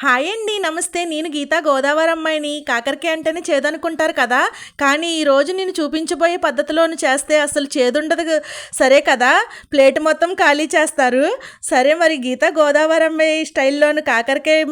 Hi అండి, నమస్తే. నేను గీతా గోదావరి అమ్మాయిని. కాకరకాయ అంటేనే చేదనుకుంటారు కదా, కానీ ఈరోజు నేను చూపించబోయే పద్ధతిలోను చేస్తే అసలు చేదుండదు. సరే కదా, ప్లేట్ మొత్తం ఖాళీ చేస్తారు. సరే, మరి గీతా గోదావరి అమ్మాయి స్టైల్లోను కాకరకాయ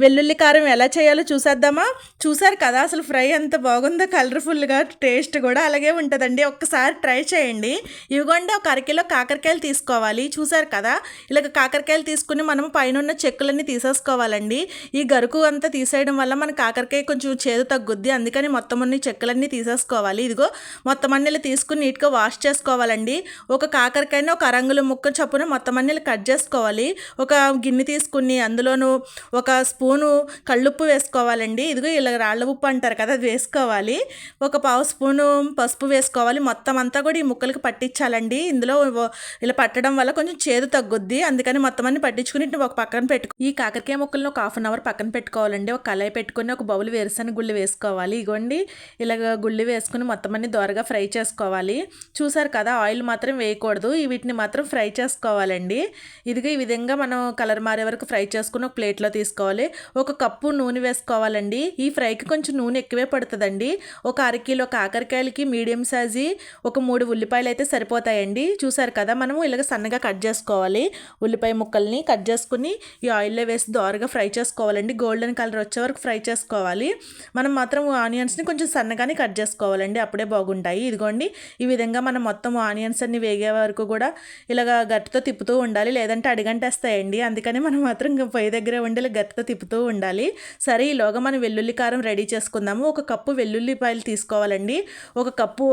వెల్లుల్లి కారం ఎలా చేయాలో చూసేద్దామా? చూసారు కదా అసలు ఫ్రై ఎంత బాగుందో, కలర్ఫుల్గా, టేస్ట్ కూడా అలాగే ఉంటుందండి. ఒక్కసారి ట్రై చేయండి. ఇవిగోండి, ఒక అరకిలో కాకరకాయలు తీసుకోవాలి. చూసారు కదా, ఇలాగ కాకరకాయలు తీసుకుని మనం పైన ఉన్న చెక్కులన్నీ తీసేసుకోవాలండి. ఈ గరుకు అంతా తీసేయడం వల్ల మన కాకరకాయ కొంచెం చేదు తగ్గుద్ది, అందుకని మొత్తం అన్ని చెక్కలన్నీ తీసేసుకోవాలి. ఇదిగో మొత్తం అన్నీ తీసుకుని నీట్గా వాష్ చేసుకోవాలండి. ఒక కాకరకాయని ఒక అరంగుల ముక్క చొప్పున మొత్తం అన్నీ కట్ చేసుకోవాలి. ఒక గిన్నె తీసుకుని అందులోను ఒక స్పూను కళ్ళుప్పు వేసుకోవాలండి. ఇదిగో ఇలా రాళ్ళ ఉప్పు అంటారు కదా, అది వేసుకోవాలి. ఒక పావు స్పూను పసుపు వేసుకోవాలి. మొత్తం అంతా కూడా ఈ ముక్కలకి పట్టించాలండి. ఇందులో ఇలా పట్టడం వల్ల కొంచెం చేదు తగ్గుద్ది, అందుకని మొత్తం అన్ని పట్టించుకుని ఒక పక్కన పెట్టుకో. ఈ కాకరకాయ ముక్కలను ఒక 1/2 అవర్ పక్కన పెట్టుకోవాలండి. ఒక కళాయి పెట్టుకుని ఒక బౌల్ వేరుశనగ గుళ్ళు వేసుకోవాలి. ఇగోండి, ఇలాగ గుళ్ళు వేసుకుని మొత్తం అన్ని దోరగా ఫ్రై చేసుకోవాలి. చూసారు కదా, ఆయిల్ మాత్రం వేయకూడదు, వీటిని మాత్రం ఫ్రై చేసుకోవాలండి. ఇదిగో ఈ విధంగా మనం కలర్ మారే వరకు ఫ్రై చేసుకుని ఒక ప్లేట్లో తీసుకోవాలి. ఒక కప్పు నూనె వేసుకోవాలండి. ఈ ఫ్రైకి కొంచెం నూనె ఎక్కువే పడుతుందండి. ఒక అరకిలో కాకరకాయలకి మీడియం సైజు ఒక 3 ఉల్లిపాయలు అయితే సరిపోతాయండి. చూసారు కదా, మనము ఇలాగ సన్నగా కట్ చేసుకోవాలి. ఉల్లిపాయ ముక్కల్ని కట్ చేసుకుని ఈ ఆయిల్లో వేసి దోరగా ఫ్రై చేసుకోవాలండి. గోల్డెన్ కలర్ వచ్చే వరకు ఫ్రై చేసుకోవాలి. మనం మాత్రం ఆనియన్స్ని కొంచెం సన్నగానే కట్ చేసుకోవాలండి, అప్పుడే బాగుంటాయి. ఇదిగోండి, ఈ విధంగా మనం మొత్తం ఆనియన్స్ అన్ని వేగే వరకు కూడా ఇలాగ గట్టితో తిప్పుతూ ఉండాలి, లేదంటే అడిగంటేస్తాయండి. అందుకని మనం మాత్రం పొయ్యి దగ్గరే ఉండి ఇలా గట్టితో తిప్పుతూ ఉండాలి. సరే, ఈలోగా మనం వెల్లుల్లి కారం రెడీ చేసుకుందాము. ఒక కప్పు వెల్లుల్లిపాయలు తీసుకోవాలండి. ఒక కప్పు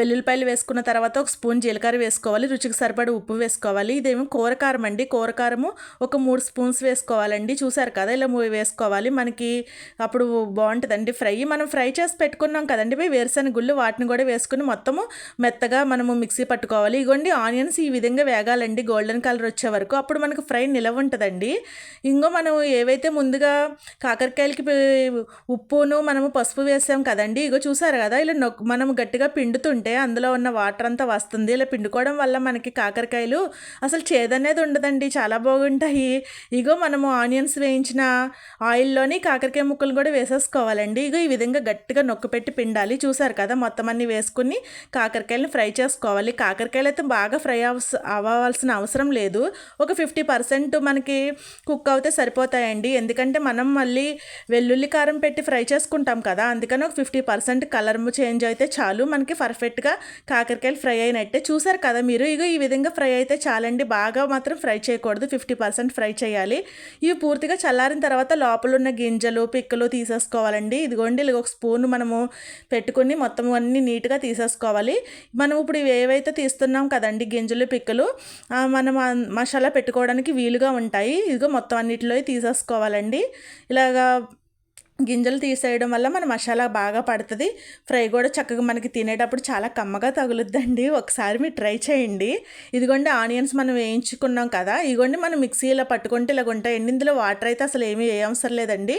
వెల్లుల్లిపాయలు వేసుకున్న తర్వాత ఒక స్పూన్ జీలకర్ర వేసుకోవాలి. రుచికి సరిపడి ఉప్పు వేసుకోవాలి. ఇదేమో కూరకారం అండి. కూరకారము ఒక 3 స్పూన్స్ వేసుకోవాలండి. చూసారు కదా, ఇలా వేసుకోవాలి. మనకి అప్పుడు బాగుంటుందండి ఫ్రై. మనం ఫ్రై చేసి పెట్టుకున్నాం కదండి వేరుశనగ గుళ్ళు, వాటిని కూడా వేసుకుని మొత్తము మెత్తగా మనము మిక్సీ పట్టుకోవాలి. ఇగోండి, ఆనియన్స్ ఈ విధంగా వేగాలండి గోల్డెన్ కలర్ వచ్చే వరకు, అప్పుడు మనకు ఫ్రై నిలవ ఉంటుందండి. ఇంకో మనం ఏవైతే ముందుగా కాకరకాయలకి ఉప్పును మనము పసుపు వేసాం కదండి, ఇగో చూసారు కదా, ఇలా మనం గట్టిగా పిండుతుంటే అందులో ఉన్న వాటర్ అంతా వస్తుంది. ఇలా పిండుకోవడం వల్ల మనకి కాకరకాయలు అసలు చేదనేది ఉండదండి, చాలా బాగుంటాయి. ఇగో మనము ఆనియన్స్ వేయించిన ఆయిల్లోని కాకరకాయ ముక్కలు కూడా వేసేసుకోవాలండి. ఇగో ఈ విధంగా గట్టిగా నొక్కిపెట్టి పిండాలి. చూసారు కదా, మొత్తం అన్ని వేసుకుని కాకరకాయలను ఫ్రై చేసుకోవాలి. కాకరకాయలు అయితే బాగా ఫ్రై అవ్వాల్సిన అవసరం లేదు. ఒక 50% మనకి కుక్ అవుతే సరిపోతాయండి. ఎందుకంటే మనం మళ్ళీ వెల్లుల్లి కారం పెట్టి ఫ్రై చేసుకుంటాం కదా, అందుకని ఒక 50% కలర్ చేంజ్ అయితే చాలు, మనకి పర్ఫెక్ట్గా కాకరకాయలు ఫ్రై అయినట్టే. చూసారు కదా మీరు, ఇగో ఈ విధంగా ఫ్రై అయితే చాలండి, బాగా మాత్రం ఫ్రై చేయకూడదు, 50% ఫ్రై చేయాలి. ఇవి పూర్తిగా చల్లారిన తర్వాత లోపల ఉన్న గింజలు పిక్కలు తీసేసుకోవాలండి. ఇదిగోండి, ఇలా ఒక స్పూన్ మనము పెట్టుకుని మొత్తం అన్నీ నీట్గా తీసేసుకోవాలి. మనం ఇప్పుడు ఇవి ఏవైతే తీస్తున్నాం కదండి గింజలు పిక్కలు, మనం మసాలా పెట్టుకోవడానికి వీలుగా ఉంటాయి. ఇదిగో మొత్తం అన్నిటిలో తీసేసుకోవాలండి. ఇలాగా గింజలు తీసేయడం వల్ల మన మసాలా బాగా పడుతుంది. ఫ్రై కూడా చక్కగా మనకి తినేటప్పుడు చాలా కమ్మగా తగులుద్దండి. ఒకసారి మీరు ట్రై చేయండి. ఇదిగోండి, ఆనియన్స్ మనం వేయించుకున్నాం కదా, ఇదిగోండి మనం మిక్సీలో పట్టుకుంటే ఇలాగ ఉంటాయండి. ఇందులో వాటర్ అయితే అసలు ఏమీ అవసరం లేదండి.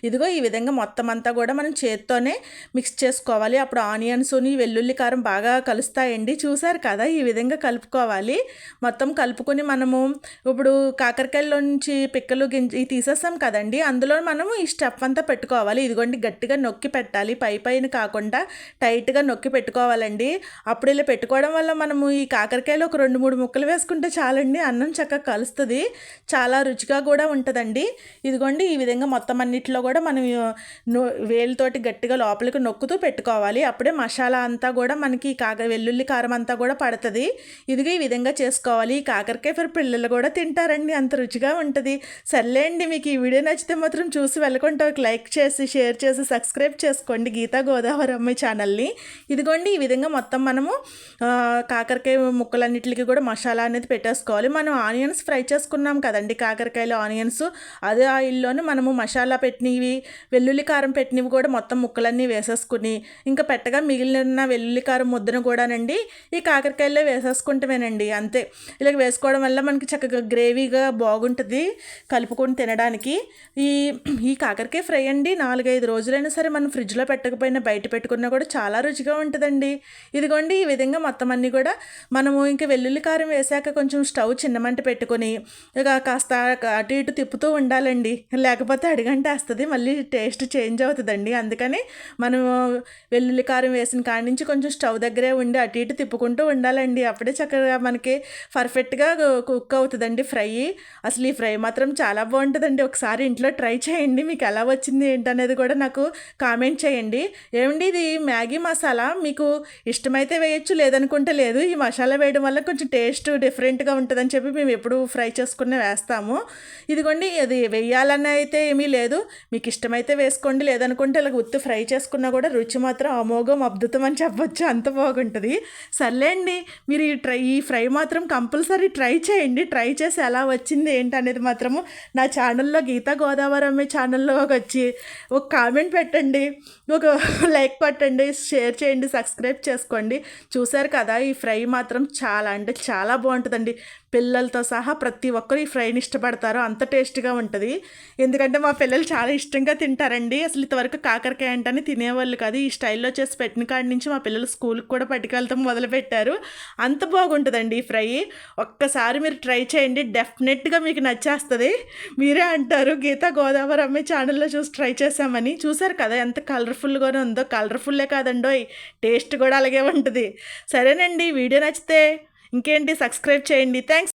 ఇదిగో ఈ విధంగా మొత్తం అంతా కూడా మనం చేత్తోనే మిక్స్ చేసుకోవాలి. అప్పుడు ఆనియన్స్ని వెల్లుల్లి కారం బాగా కలుస్తాయండి. చూసారు కదా, ఈ విధంగా కలుపుకోవాలి. మొత్తం కలుపుకొని మనము ఇప్పుడు కాకరకాయల నుంచి పిక్కలు గింజ తీసేస్తాం కదండి, అందులో మనము ఈ స్టెప్ అంతా పెట్టుకోవాలి. ఇదిగోండి, గట్టిగా నొక్కి పెట్టాలి, పైన కాకుండా టైట్గా నొక్కి పెట్టుకోవాలండి. అప్పుడు ఇలా పెట్టుకోవడం వల్ల మనము ఈ కాకరకాయలు ఒక 2-3 ముక్కలు వేసుకుంటే చాలండి, అన్నం చక్కగా కలుస్తుంది, చాలా రుచిగా కూడా ఉంటుందండి. ఇదిగోండి, ఈ విధంగా మొత్తం అన్నిటిలో కూడా మనం వేలుతోటి గట్టిగా లోపలికి నొక్కుతూ పెట్టుకోవాలి. అప్పుడే మసాలా అంతా కూడా మనకి వెల్లుల్లి కారం అంతా కూడా పడుతుంది. ఇదిగో ఈ విధంగా చేసుకోవాలి. ఈ కాకరకాయ పిల్లలు కూడా తింటారండి, అంత రుచిగా ఉంటుంది. సర్లేండి, మీకు ఈ వీడియో నచ్చితే మాత్రం చూసి వెళ్ళకుండా ఒక లైక్ చేసి షేర్ చేసి సబ్స్క్రైబ్ చేసుకోండి గీతా గోదావరి అమ్మాయి ఛానల్ని. ఇదిగోండి, ఈ విధంగా మొత్తం మనము కాకరకాయ ముక్కలన్నిటికి కూడా మసాలా అనేది పెట్టేసుకోవాలి. మనం ఆనియన్స్ ఫ్రై చేసుకున్నాం కదండి, కాకరకాయలు ఆనియన్స్, అదే ఆయిల్లోనే మనము మసాలా పెట్టినవి వెల్లుల్లి కారం పెట్టినవి కూడా మొత్తం ముక్కలన్నీ వేసేసుకుని ఇంకా పెట్టగా మిగిలిన వెల్లుల్లి కారం ముద్దను కూడానండి ఈ కాకరకాయల్లో వేసేసుకుంటామేనండి, అంతే. ఇలా వేసుకోవడం వల్ల మనకి చక్కగా గ్రేవీగా బాగుంటుంది కలుపుకొని తినడానికి. ఈ కాకరకాయ ఫ్రై అండి ఇదేంటండి 4-5 రోజులైనా సరే మనం ఫ్రిడ్జ్లో పెట్టకపోయినా బయట పెట్టుకున్నా కూడా చాలా రుచిగా ఉంటుందండి. ఇదిగోండి ఈ విధంగా మొత్తం అన్నీ కూడా మనము ఇంక వెల్లుల్లి కారం వేసాక కొంచెం స్టవ్ చిన్న మంట పెట్టుకొని ఇక కాస్త అటు ఇటు తిప్పుతూ ఉండాలండి. లేకపోతే అడుగంటేస్తుంది, మళ్ళీ టేస్ట్ చేంజ్ అవుతుందండి. అందుకని మనం వెల్లుల్లి కారం వేసిన కాడి నుంచి కొంచెం స్టవ్ దగ్గరే ఉండి అటు ఇటు తిప్పుకుంటూ ఉండాలండి. అప్పుడే చక్కగా మనకి పర్ఫెక్ట్గా కుక్ అవుతుందండి ఫ్రై. అసలు ఈ ఫ్రై మాత్రం చాలా బాగుంటుందండి. ఒకసారి ఇంట్లో ట్రై చేయండి, మీకు ఎలా వచ్చింది ఏంటనేది కూడా నాకు కామెంట్ చేయండి. ఏమండి ఇది మ్యాగీ మసాలా, మీకు ఇష్టమైతే వేయచ్చు, లేదనుకుంటే లేదు. ఈ మసాలా వేయడం వల్ల కొంచెం టేస్ట్ డిఫరెంట్గా ఉంటుందని చెప్పి మేము ఎప్పుడు ఫ్రై చేసుకుని వేస్తాము. ఇదిగోండి అది వేయాలని అయితే ఏమీ లేదు, మీకు ఇష్టమైతే వేసుకోండి, లేదనుకుంటే ఇలా ఉత్తి ఫ్రై చేసుకున్నా కూడా రుచి మాత్రం అమోఘం అద్భుతం అని చెప్పొచ్చు, అంత బాగుంటుంది. సర్లేండి, మీరు ఈ ఫ్రై మాత్రం కంపల్సరీ ట్రై చేయండి. ట్రై చేసి ఎలా వచ్చింది ఏంటనేది మాత్రము నా ఛానల్లో గీతా గోదావరమ్మ ఛానల్లోకి వచ్చి ఒక కామెంట్ పెట్టండి, ఒక లైక్ కొట్టండి, షేర్ చేయండి, సబ్స్క్రైబ్ చేసుకోండి. చూసారు కదా, ఈ ఫ్రై మాత్రం చాలా అంటే చాలా బాగుంటుందండి. పిల్లలతో సహా ప్రతి ఒక్కరు ఈ ఫ్రైని ఇష్టపడతారు, అంత టేస్ట్గా ఉంటుంది. ఎందుకంటే మా పిల్లలు చాలా ఇష్టంగా తింటారండి. అసలు ఇంతవరకు కాకరకాయ అంటని తినేవాళ్ళు కాదు. ఈ స్టైల్లో చేసి పెట్టిన కాడి నుంచి మా పిల్లలు స్కూల్కి కూడా పట్టుకెళ్తాం మొదలుపెట్టారు. అంత బాగుంటుందండి ఈ ఫ్రై. ఒక్కసారి మీరు ట్రై చేయండి, డెఫినెట్గా మీకు నచ్చేస్తుంది. మీరే అంటారు గీతా గోదావరమ్మ ఛానల్లో చూసి ట్రై చేసామని. చూసారు కదా ఎంత కలర్ఫుల్గానే ఉందో. కలర్ఫుల్లే కాదండోయ్, టేస్ట్ కూడా అలాగే ఉంటుంది. సరేనండి, వీడియో నచ్చితే ఇంకేంటి సబ్స్క్రైబ్ చేయండి. థ్యాంక్స్.